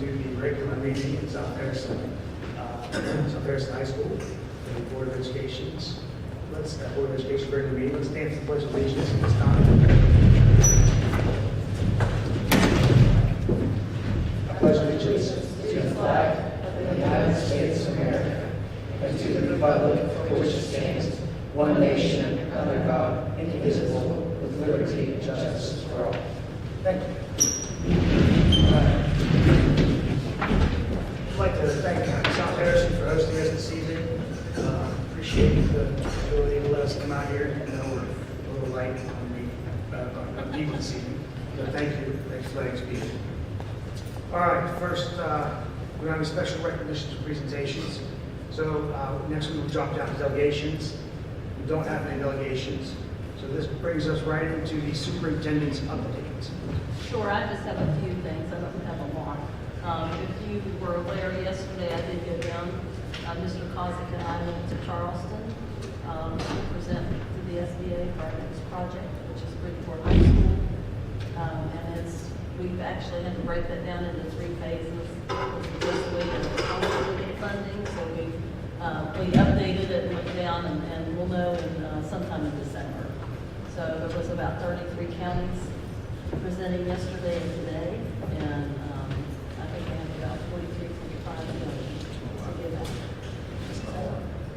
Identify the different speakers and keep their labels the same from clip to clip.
Speaker 1: to the regular meeting in South Harrison High School, the Board of Education's. Board of Education regular meeting. Let's stand for the Pledge of Allegiance at this time. I pledge allegiance to the flag of the United States of America and to the republic for which it stands, one nation, under God, indivisible, with liberty and justice for all. Thank you. I'd like to thank South Harrison for hosting us this evening. Appreciate the ability to let us come out here. I know we're a little light on people this evening, but thank you. Thanks for letting us be here. All right, first, we're having special recognitions and presentations. So next we'll drop down to delegations. We don't have any delegations. So this brings us right into the superintendent's update.
Speaker 2: Sure, I just have a few things. I don't have a lot. If you were aware, yesterday I did go down. Mr. Kozik and I went to Charleston to present to the SBA for our next project, which is Bridgeport High School. And we've actually had to break that down into 3 phases. This week and funding, so we updated it and went down, and we'll know in sometime in December. So there was about 33 counties presenting yesterday and today, and I think we have about 43, 45 million to give out.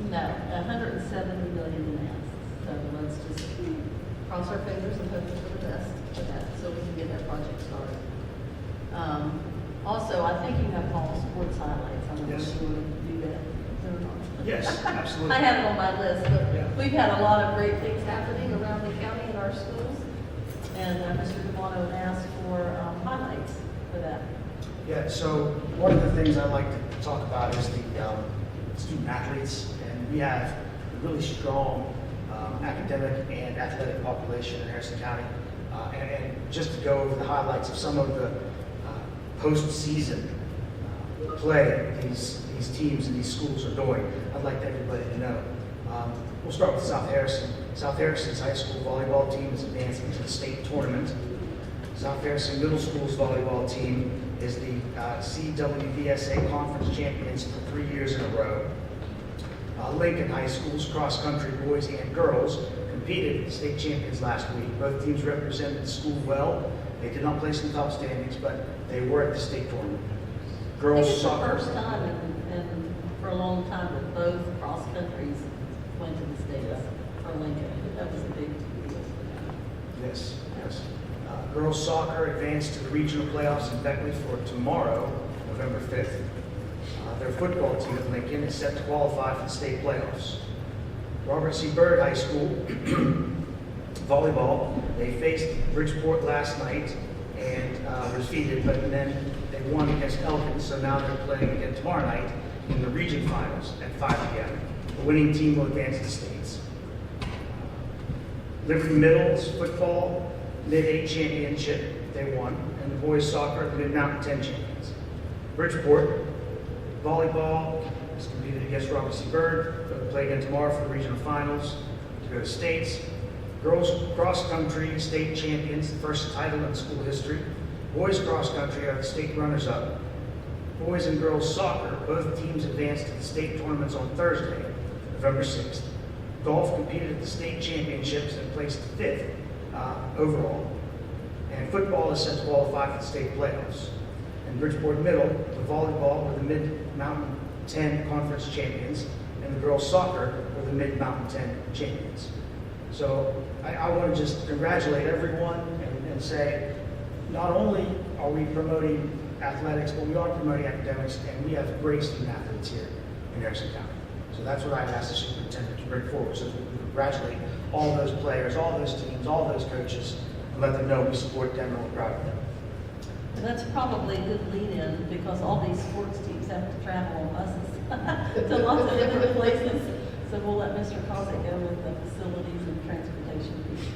Speaker 2: No, 170 million in asks. So let's just cross our fingers and hope for the best for that, so we can get that project started. Also, I think you have Paul's sports highlights. I'm not sure you want to do that.
Speaker 1: Yes, absolutely.
Speaker 2: I have it on my list, but
Speaker 1: Yeah.
Speaker 2: we've had a lot of great things happening around the county in our schools. And Mr. Devano asked for highlights for that.
Speaker 1: Yeah, so one of the things I like to talk about is the student athletes, and we have a really strong academic and athletic population in Harrison County. And just to go over the highlights of some of the postseason play these teams and these schools are doing, I'd like everybody to know. We'll start with South Harrison. South Harrison's high school volleyball team is advancing to the state tournament. South Harrison Middle School's volleyball team is the CWVSA Conference champions for 3 years in a row. Lincoln High School's cross-country boys and girls competed as state champions last week. Both teams represented the school well. They did not place in the top standings, but they were at the state tournament.
Speaker 2: I think
Speaker 1: Girls
Speaker 2: it's
Speaker 1: soccer.
Speaker 2: the first time in for a long time that both cross countries went to the states for Lincoln. That was a big deal for them.
Speaker 1: Yes, yes. Girls soccer advanced to the regional playoffs in Beckley for tomorrow, November 5th. Their football team at Lincoln is set to qualify for the state playoffs. Robert C. Byrd High School volleyball, they faced Bridgeport last night and were defeated, but then they won against Elkins, so now they're playing again tomorrow night in the region finals at 5 p.m. The winning team will advance to the states. Liberty Middle's football Mid-8 championship, they won, and the boys soccer, the Mid-Mountain 10 champions. Bridgeport volleyball is competed against Robert C. Byrd. They'll play again tomorrow for the regional finals to go to states. Girls cross country state champions, the first title in school history. Boys cross country are the state runners up. Boys and girls soccer, both teams advanced to the state tournaments on Thursday, November 6th. Golf competed at the state championships and placed 5th overall. And football is set to qualify for the state playoffs. And Bridgeport Middle, the volleyball were the Mid-Mountain 10 conference champions, and the girls soccer were the Mid-Mountain 10 champions. So I want to just congratulate everyone and say, not only are we promoting athletics, but we are promoting academics, and we have great student athletes here in Harrison County. So that's what I've asked the superintendent to bring forward, so that we can congratulate all those players, all those teams, all those coaches, and let them know we support them and we're proud of them.
Speaker 2: And that's probably a good lead-in because all these sports teams have to travel on buses to lots of different places. So we'll let Mr. Kozik go with the facilities and transportation piece.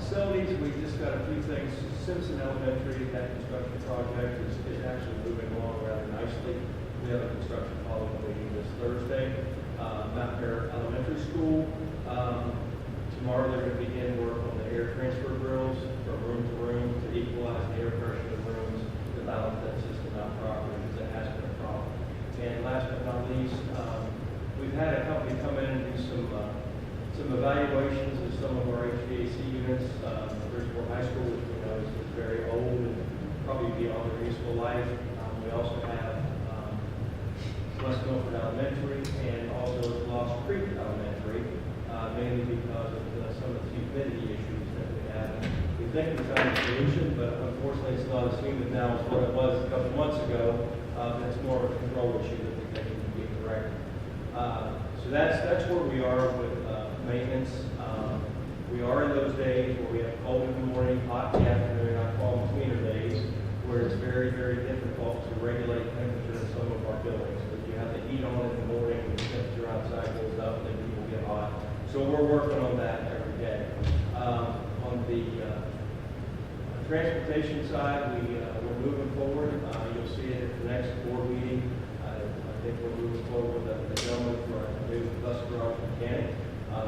Speaker 3: Facilities, we just got a few things. Simpson Elementary, that construction project is actually moving along rather nicely. We have a construction follow-up meeting this Thursday. Mount Merritt Elementary School. Tomorrow they're going to begin work on the air transfer drills from room to room to equalize the air pressure in the rooms, the ballot that's helped me come in and do some evaluations of some of our HVAC units. Bridgeport High School, which we know is very old and probably beyond their useful life. We also have West Milford Elementary and also Lost Creek Elementary, mainly because of some of the humidity issues that we have. We think we found a solution, but unfortunately it's not as humid now as what it was a couple months ago. It's more of a control issue that we think can be corrected. So that's where we are with maintenance. We are in those days where we have cold in the morning, hot in the afternoon, I call them tweener days, where it's very, very difficult to regulate temperature in some of our buildings. Because you have the heat on in the morning, and the temperature outside goes up, and then people get hot. So we're working on that every day. On the transportation side, we're moving forward. You'll see it at the next board meeting. I think we're moving forward with a gentleman for a new bus garage mechanic. He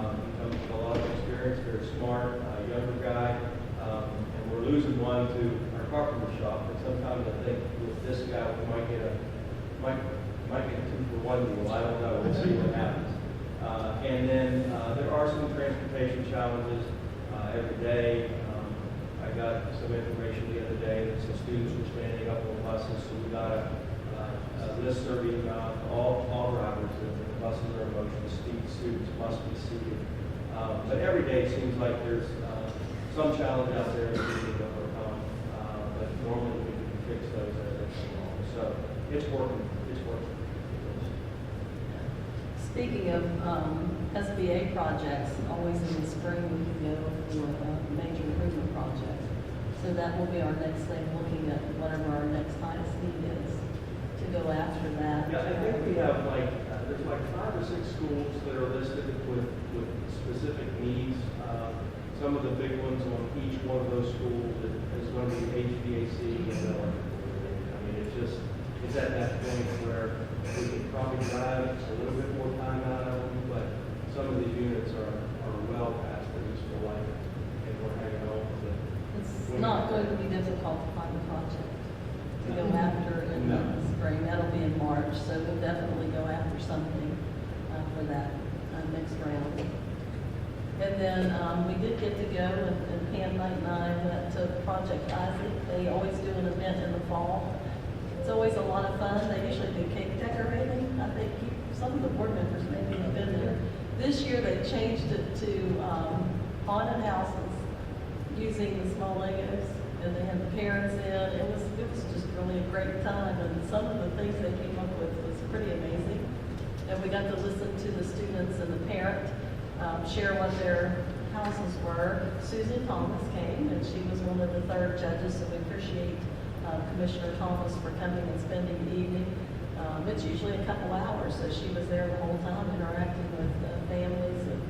Speaker 3: comes with a lot of experience, very smart, younger guy, and we're losing one to our carpenter shop. And sometimes I think with this guy, we might get a 2-for-1 deal. I don't know. We'll see what happens. And then there are some transportation challenges every day. I got some information the other day that some students were standing up on buses, so we got a list serving all drivers that the buses are in motion. Students must be seated. But every day it seems like there's some challenge out there that we need to overcome. But normally we can fix those as they come along. So it's working. It's working.
Speaker 2: Speaking of SBA projects, always in the spring we can go for a major improvement project. So that will be our next thing, looking at whatever our next highest need is to go after that.
Speaker 3: Yeah, I think we have there's 5 or 6 schools that are listed with specific needs. Some of the big ones on each one of those schools is going to be HVAC and electrical. I mean, it's at that point where we can probably drive a little bit more time out of them, but some of these units are well past their useful life, and we're hanging on to it.
Speaker 2: It's not going to be difficult to find a project to go after in
Speaker 3: No.
Speaker 2: the spring. That'll be in March, so we'll definitely go after something for that next round. And then we did get to go, and Pam Knight and I went to Project Isaac. They always do an event in the fall. It's always a lot of fun. They usually do cake decorating. I think some of the board members maybe have been there. This year they changed it to haunted houses using the small Legos, and they had the parents in. It was just really a great time, and some of the things they came up with was pretty amazing. And we got to listen to the students and the parent share what their houses were. Susan Thomas came, and she was one of the 3rd judges, so we appreciate Commissioner Thomas for coming and spending the evening. It's usually a couple hours, so she was there the whole time interacting with families. And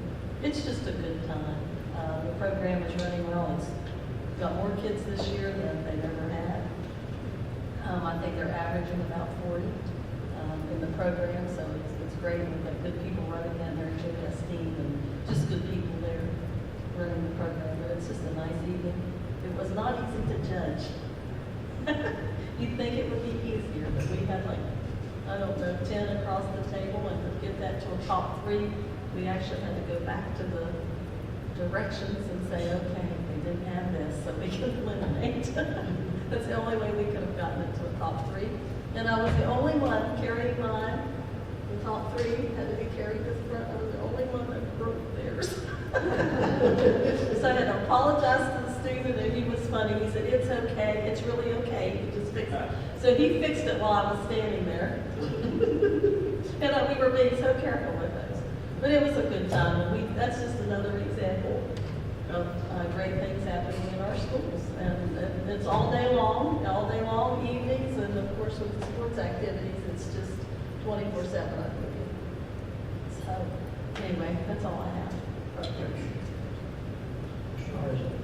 Speaker 2: it's just a good time. The program is running well. It's got more kids this year than they've ever had. I think they're averaging about 40 in the program, so it's great. We've got good people running that. They're JS team and just good people there running the program. But it's just a nice evening. It was not easy to judge. You'd think it would be easier, but we had 10 across the table, and to get that to a top 3, we actually had to go back to the directions and say, okay, they didn't have this, so we can eliminate. That's the only way we could have gotten it to a top 3. And I was the only one carrying mine. The top 3 had to be carried to the front. I was the only one that broke theirs. So I had to apologize to the student, and he was funny. He said, it's okay, it's really okay, you just fix it. So he fixed it while I was standing there. And we were being so careful with those. But it was a good time, and that's just another example of great things happening in our schools. And it's all day long, evenings, and of course with the sports activities, it's just 24/7, I believe. So, anyway, that's all I have.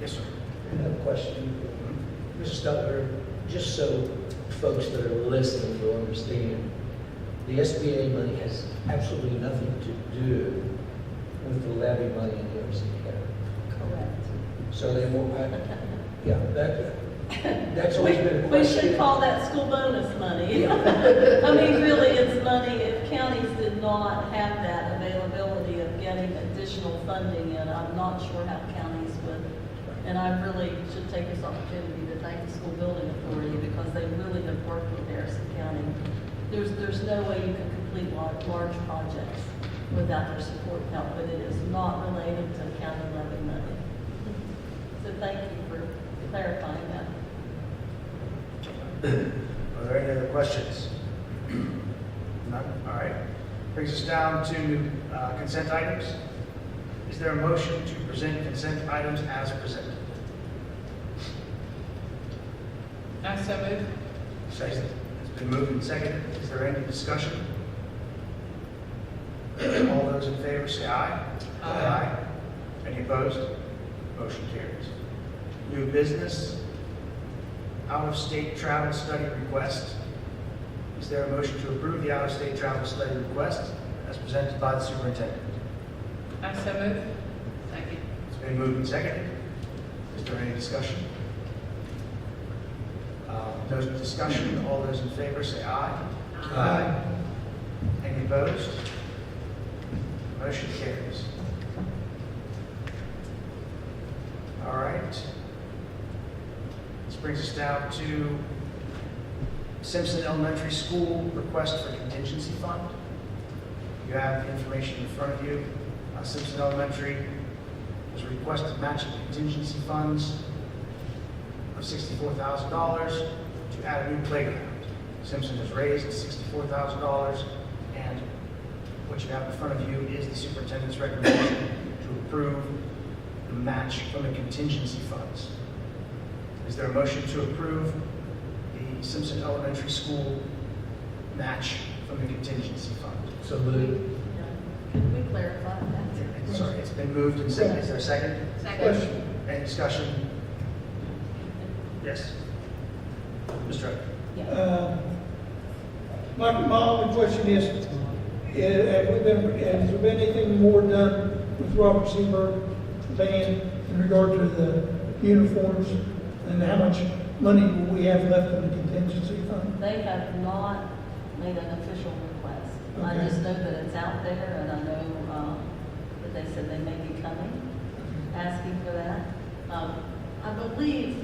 Speaker 1: Yes, sir.
Speaker 4: I have a question. Mr. Stutler, just so folks that are listening will understand, the SBA money has absolutely nothing to do with the levy money in Jefferson County.
Speaker 2: Correct.
Speaker 4: So they won't, yeah, That's always been a
Speaker 2: We should
Speaker 4: question.
Speaker 2: call that school bonus money.
Speaker 4: Yeah.
Speaker 2: I mean, really, it's money, if counties did not have that availability of getting additional funding, and I'm not sure how counties would. And I really should take this opportunity to thank the School Building Authority, because they really have worked with Harrison County. There's no way you can complete large projects without their support and help, but it is not related to county levy money. So thank you for clarifying that.
Speaker 1: Are there any other questions? None? All right. Brings us down to consent items. Is there a motion to present consent items as presented?
Speaker 5: I so move.
Speaker 1: Second. It's been moved and seconded. Is there any discussion? All those in favor say aye.
Speaker 5: Aye.
Speaker 1: Any opposed? Motion carries. New business, out-of-state travel study request. Is there a motion to approve the out-of-state travel study request as presented by the superintendent?
Speaker 5: I so move. Second.
Speaker 1: It's been moved and seconded. Is there any discussion? No discussion. All those in favor say aye.
Speaker 4: Aye.
Speaker 1: Any opposed? Motion carries. All right. This brings us down to Simpson Elementary School request for contingency fund. You have the information in front of you. Simpson Elementary has requested matching contingency funds of $64,000 to add a new playground. Simpson has raised $64,000, and what you have in front of you is the superintendent's recommendation to approve the match from the contingency funds. Is there a motion to approve the Simpson Elementary School match from the contingency fund?
Speaker 4: So moved.
Speaker 2: Can we clarify that?
Speaker 1: Sorry, it's been moved and seconded. Is there a second?
Speaker 5: Second.
Speaker 1: Any discussion? Yes. Mr. Evans?
Speaker 2: Yeah.
Speaker 6: My only question is, has there been anything more done with Robert Seabird band in regard to the uniforms, and how much money will we have left in the contingency fund?
Speaker 2: They have not made an official request. I
Speaker 6: Okay.
Speaker 2: just know that it's out there, and I know that they said they may be coming, asking for that. I believe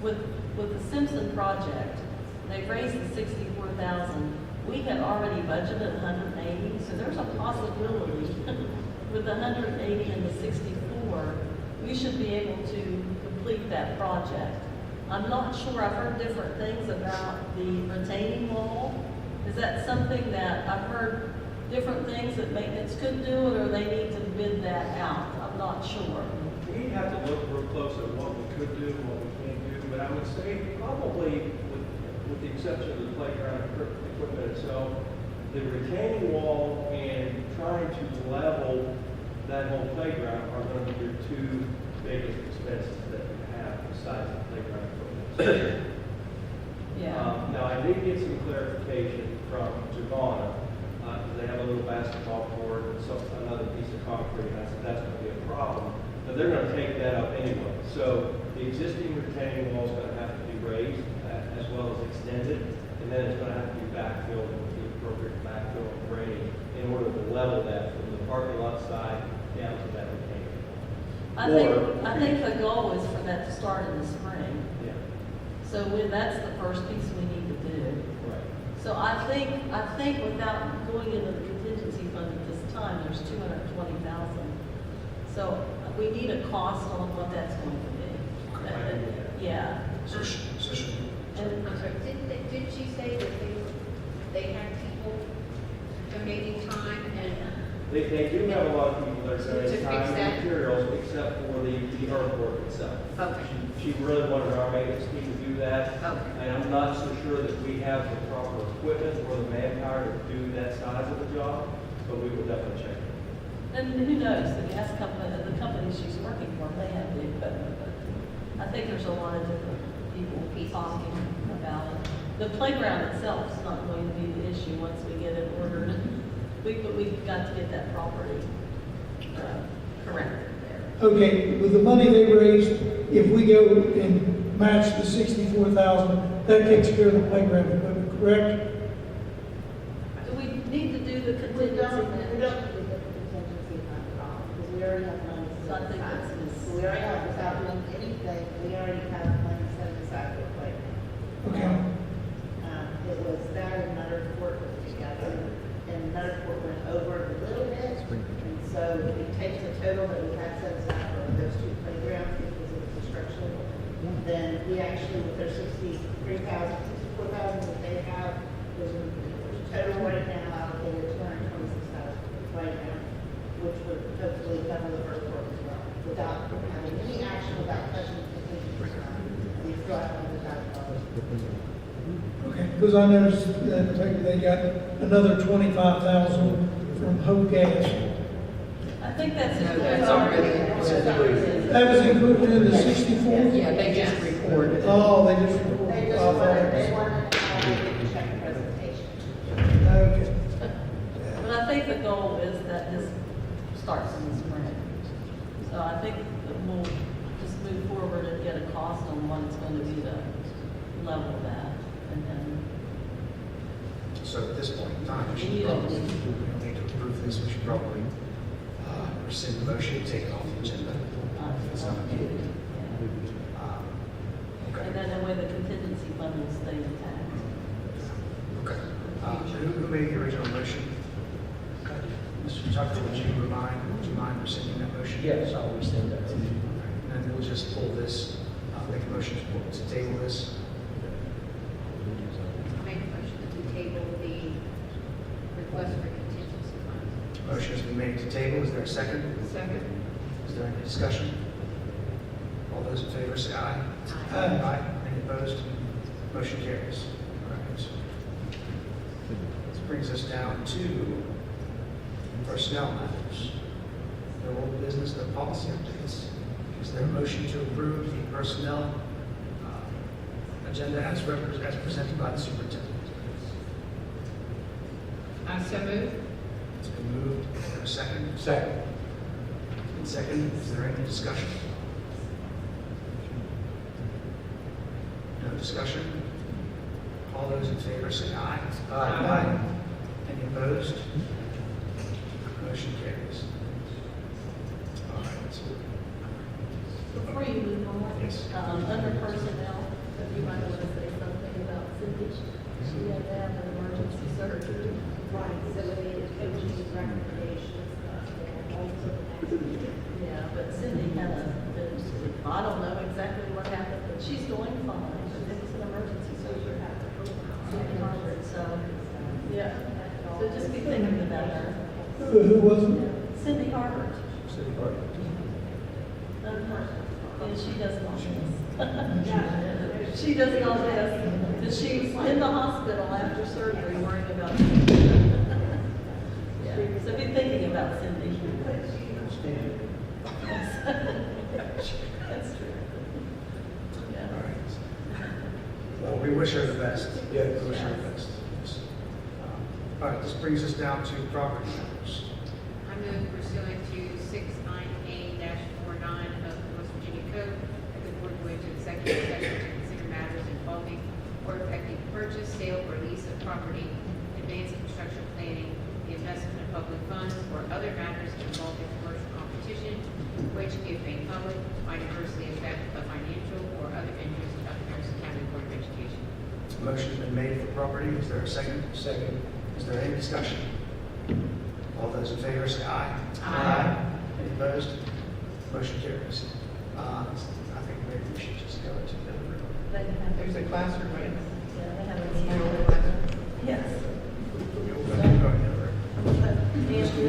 Speaker 2: with the Simpson project, they've raised the 64,000. We had already budgeted 180, so there's a possibility with the 180 and the 64, we should be able to complete that project. I'm not sure, I've heard different things about the retaining wall. Is that something that, I've heard different things that maintenance could do it, or they need to bid that out? I'm not sure.
Speaker 3: We have to look real close at what we could do and what we can't do, but I would say probably, with the exception of the playground equipment itself, the retaining wall and trying to level that whole playground are going to be your two biggest expenses that you have besides the playground equipment.
Speaker 2: Yeah.
Speaker 3: Now, I did get some clarification from Giovanna, because they have a little basketball court and another piece of concrete, and I said that's going to be a problem. But they're going to take that up anyway. So the existing retaining wall is going to have to be raised as well as extended, and then it's going to have to be backfilled with the appropriate backfill and grading in order to level that from the parking lot side down to that retaining wall.
Speaker 2: I think the goal is for that to start in the spring.
Speaker 3: Yeah,
Speaker 2: So that's the first piece we need to do.
Speaker 3: right.
Speaker 2: So I think without going into the contingency fund at this time, there's 220,000. So we need a cost on what that's going to be. Yeah.
Speaker 1: So should
Speaker 2: And
Speaker 7: I'm sorry, did she say that they have people donating time and,
Speaker 3: They do have a lot of people that are
Speaker 7: To
Speaker 3: donating
Speaker 7: fix
Speaker 3: time
Speaker 7: that?
Speaker 3: and materials except for the earthwork itself.
Speaker 7: okay,
Speaker 3: She really wanted our maintenance team to do that.
Speaker 7: okay.
Speaker 3: And I'm not so sure that we have the proper equipment or the manpower to do that size of a job, but we will definitely check it.
Speaker 2: And who knows, the gas company, the company she's working for, may have the equipment, but I think there's a lot of different people talking about it. The playground itself is not going to be the issue once we get it ordered. We've got to get that property corrected there.
Speaker 6: Okay, with the money they raised, if we go and match the 64,000, that takes care of the playground equipment, correct?
Speaker 2: Do we need to do the
Speaker 8: We
Speaker 2: contingency
Speaker 8: don't
Speaker 2: then?
Speaker 8: do the contingency fund at all, because we already have money
Speaker 2: So I
Speaker 8: set
Speaker 2: think
Speaker 8: aside.
Speaker 2: that's-
Speaker 8: So we already have, without doing anything, we already have money set aside for playground.
Speaker 6: Okay.
Speaker 8: It was that and another court put together, and another court went over it a little bit. And so if you take the total that we had set aside for those two playgrounds, because of the construction, then we actually, with their 64,000 that they have, there's a total right now allocated 226,000 right now, which would hopefully cover the first court as well, without having any action, without touching the contingency fund. We still have $100,000.
Speaker 6: Okay, because I noticed that maybe they got another 25,000 from Hope Gas.
Speaker 2: I think that's.
Speaker 5: No, that's already.
Speaker 6: That was included in the 64?
Speaker 5: Yeah, they just recorded it.
Speaker 6: Oh, they just.
Speaker 8: They just wanted to check the presentation.
Speaker 6: Okay.
Speaker 2: But I think the goal is that this starts in the spring. So I think that we'll just move forward and get a cost on what it's going to be to level that. And then,
Speaker 1: So at this point in time, we
Speaker 2: We need
Speaker 1: should
Speaker 2: a-
Speaker 1: probably, we don't need to approve this, we should probably rescind the motion, take it off the agenda. If it's not needed. Um, Okay.
Speaker 2: and then that way the contingency fund will stay intact.
Speaker 1: Okay. Who made the original motion? Mr. Tucker, would you mind rescinding that motion?
Speaker 4: Yes, I'll rescind that.
Speaker 1: And then we'll just pull this, make a motion to table this.
Speaker 7: Make a motion that we table the request for contingency funds.
Speaker 1: Motion has been made to table. Is there a second?
Speaker 5: Second.
Speaker 1: Is there any discussion? All those in favor say aye.
Speaker 6: Aye.
Speaker 1: Any opposed? Motion carries. All right. This brings us down to personnel matters. No old business, no policy updates. Is there a motion to approve the personnel agenda as presented by the superintendent?
Speaker 5: I so move.
Speaker 1: It's been moved. Is there a second?
Speaker 4: Second.
Speaker 1: And second, is there any discussion? No discussion? All those in favor say aye.
Speaker 4: Aye.
Speaker 1: Any opposed? Motion carries. All right.
Speaker 2: Before you move on.
Speaker 1: Yes.
Speaker 2: Under personnel, if you might want to say something about Cindy. She had to have an emergency surgery.
Speaker 8: Right, so we need to coaching recommendations, and also
Speaker 2: Yeah, but Cindy had I don't know exactly what happened, but she's doing fine. But it was an emergency surgery after Cindy Harvard, so, yeah. So just be thinking about her.
Speaker 6: Who was it?
Speaker 2: Cindy Harvard.
Speaker 4: City Park.
Speaker 2: And she does not miss. She does not miss. And she's in the hospital after surgery worrying about. Yeah, so be thinking about Cindy. That's true.
Speaker 1: All
Speaker 2: Yeah.
Speaker 1: right. Well, we wish her the best.
Speaker 4: Yes.
Speaker 1: We wish her the best. Yes. All right, this brings us down to property matters.
Speaker 9: I move pursuant to 69A-49 of the West Virginia Code, that the board go into executive session to consider matters involving or affecting purchase, sale, or lease of property, advance of construction planning, the investment of public funds, or other matters involving commercial competition, which, if made public, might adversely affect the financial or other interests of the Harrison County Board of Education.
Speaker 1: Motion's been made for property. Is there a second?
Speaker 4: Second.
Speaker 1: Is there any discussion? All those in favor say aye.
Speaker 9: Aye.
Speaker 1: Any opposed? Motion carries. I think maybe we should just go into the other room.
Speaker 5: There's a classroom, right?
Speaker 2: Yeah, they have a. Yes.
Speaker 1: We'll go in the other room.
Speaker 2: Nancy?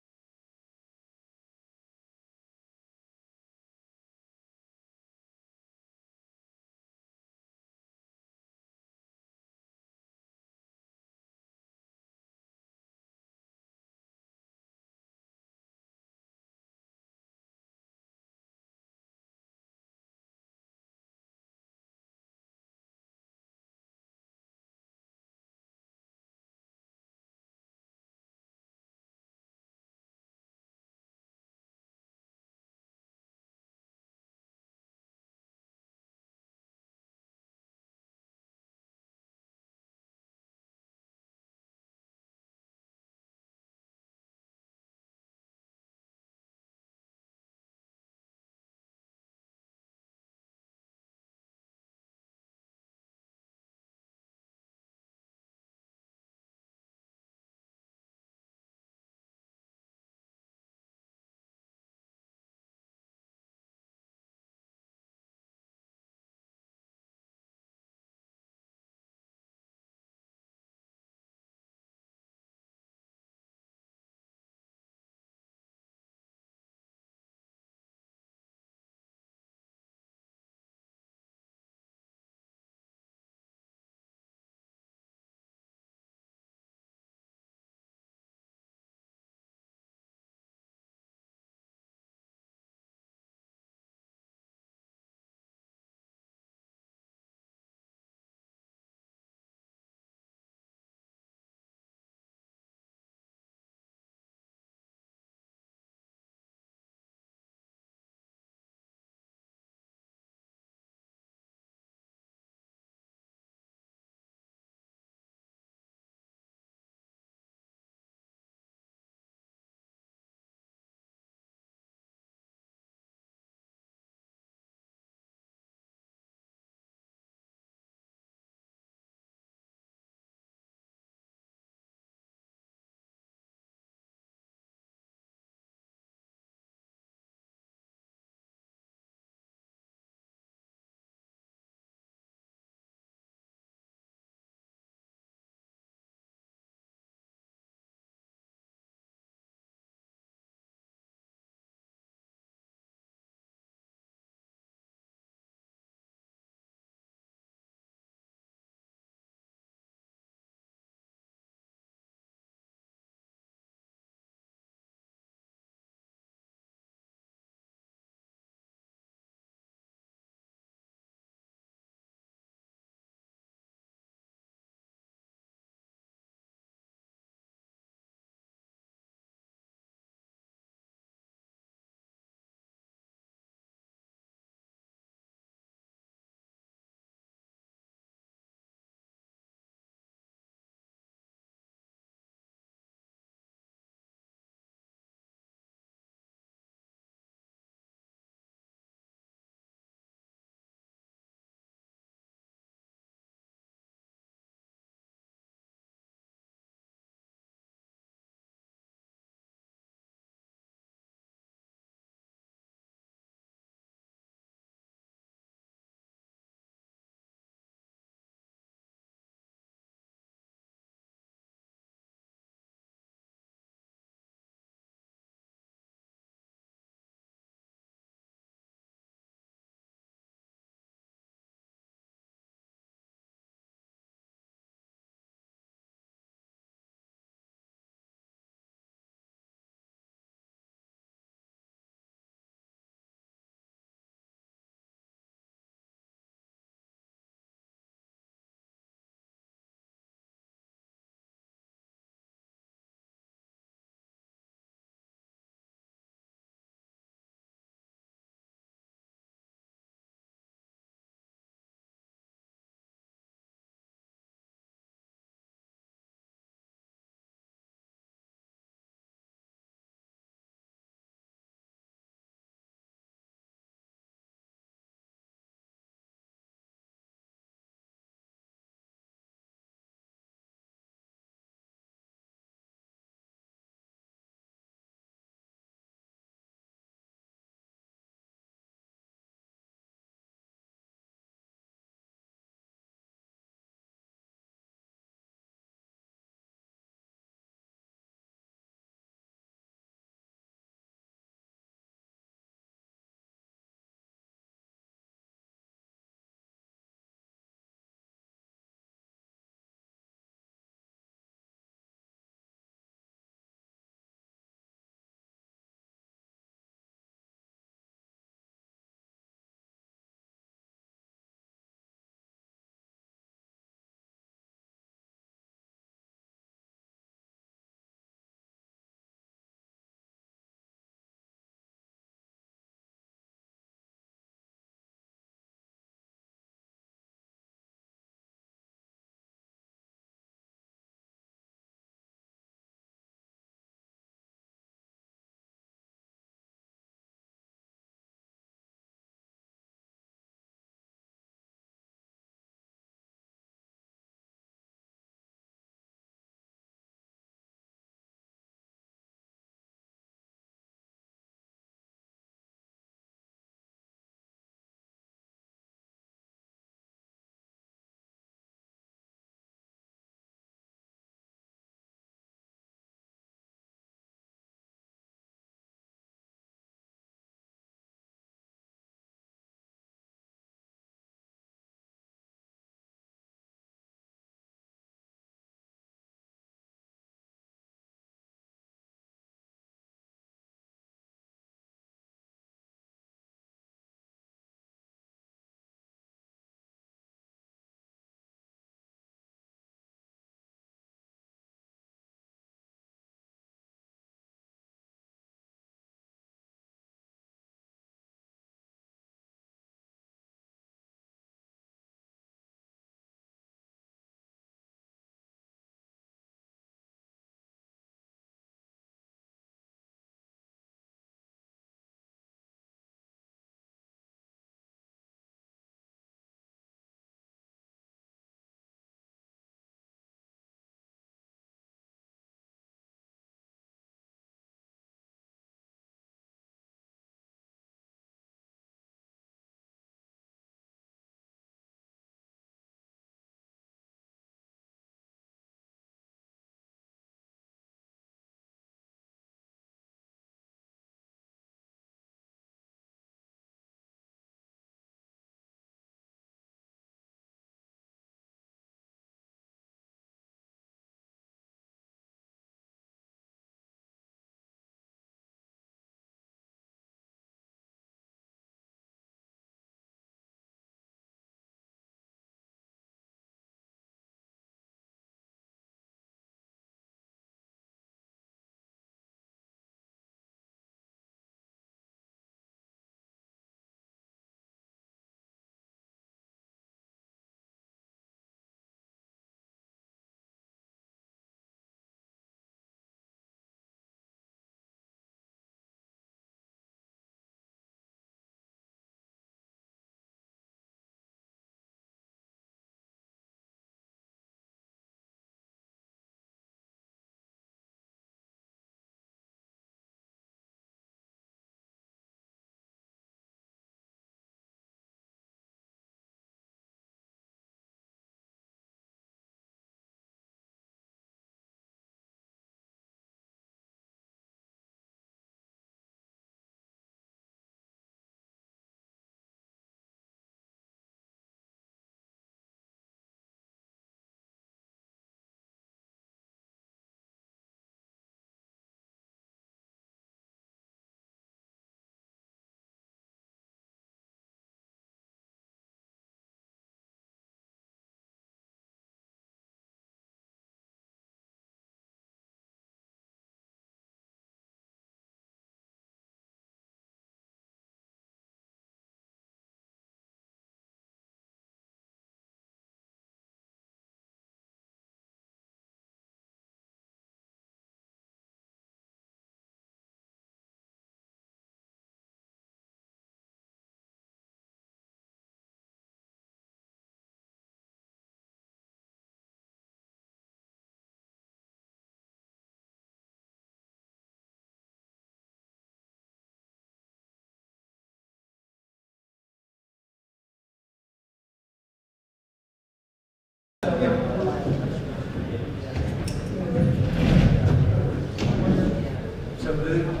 Speaker 4: So moved.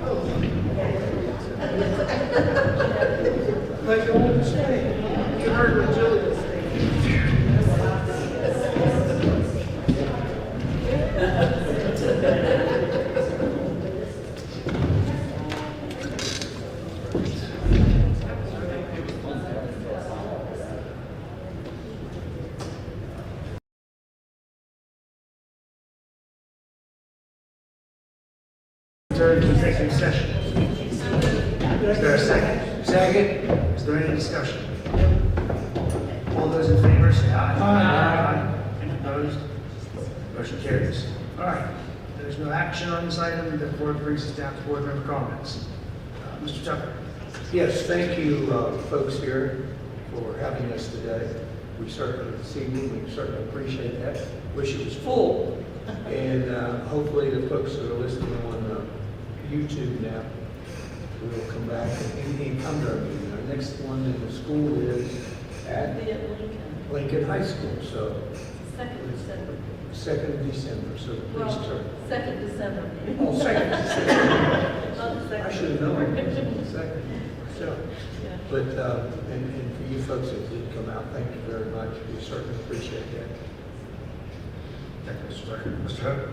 Speaker 6: Like the old saying, you heard what Julie was saying.
Speaker 1: Return to executive session. Is there a second?
Speaker 4: Second.
Speaker 1: Is there any discussion? All those in favor, say aye.
Speaker 6: Aye.
Speaker 1: Any opposed? Motion carries. All right, there's no action on this item, therefore it brings us down to board member comments. Mr. Tucker.
Speaker 4: Yes, thank you, folks here, for having us today. We certainly, this evening, we certainly appreciate that. Wish it was full. And hopefully the folks that are listening on YouTube now will come back and come to our meeting. Our next one in the school is at
Speaker 2: Be at Lincoln,
Speaker 4: Lincoln High School, so
Speaker 2: 2nd December.
Speaker 4: 2nd of December, so please
Speaker 2: Well,
Speaker 4: turn.
Speaker 2: 2nd December.
Speaker 4: Oh, 2nd of December.
Speaker 2: Not the
Speaker 4: I
Speaker 2: 2nd.
Speaker 4: should have known. Second. So,
Speaker 2: Yeah.
Speaker 4: but, and for you folks that did come out, thank you very much. We certainly appreciate that.
Speaker 1: Thank you, Mr. Tucker. Mr. Hook.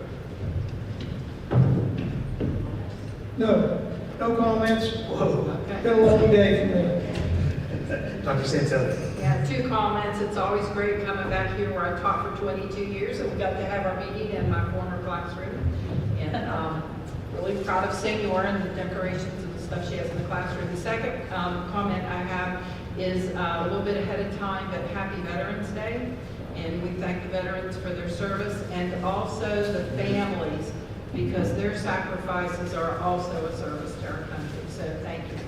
Speaker 6: No comments.
Speaker 1: Whoa.
Speaker 6: Been a long day for me.
Speaker 1: Dr. Santelli.
Speaker 5: Yeah, 2 comments. It's always great coming back here where I taught for 22 years, and we got to have our meeting in my former classroom. And really proud of Senora and the decorations and the stuff she has in the classroom. The second comment I have is a little bit ahead of time, but Happy Veterans Day. And we thank the veterans for their service and also the families, because their sacrifices are also a service to our country. So thank you.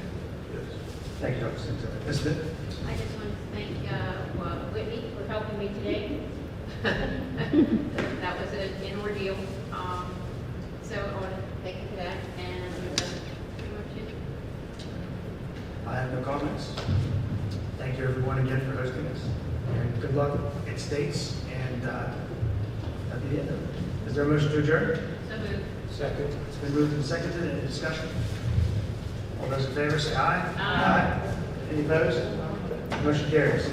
Speaker 1: Thank you, Dr. Santelli. Ms. Smith.
Speaker 9: I just want to thank Whitney for helping me today. That was an ordeal. So I want to thank you for that, and that's pretty much it.
Speaker 1: I have no comments. Thank you everyone again for hosting us. And good luck at States, and that'll be the end of it. Is there a motion to adjourn?
Speaker 9: So moved.
Speaker 4: Second.
Speaker 1: It's been moved and seconded. Any discussion? All those in favor say aye.
Speaker 9: Aye.
Speaker 1: Any opposed? Motion carries.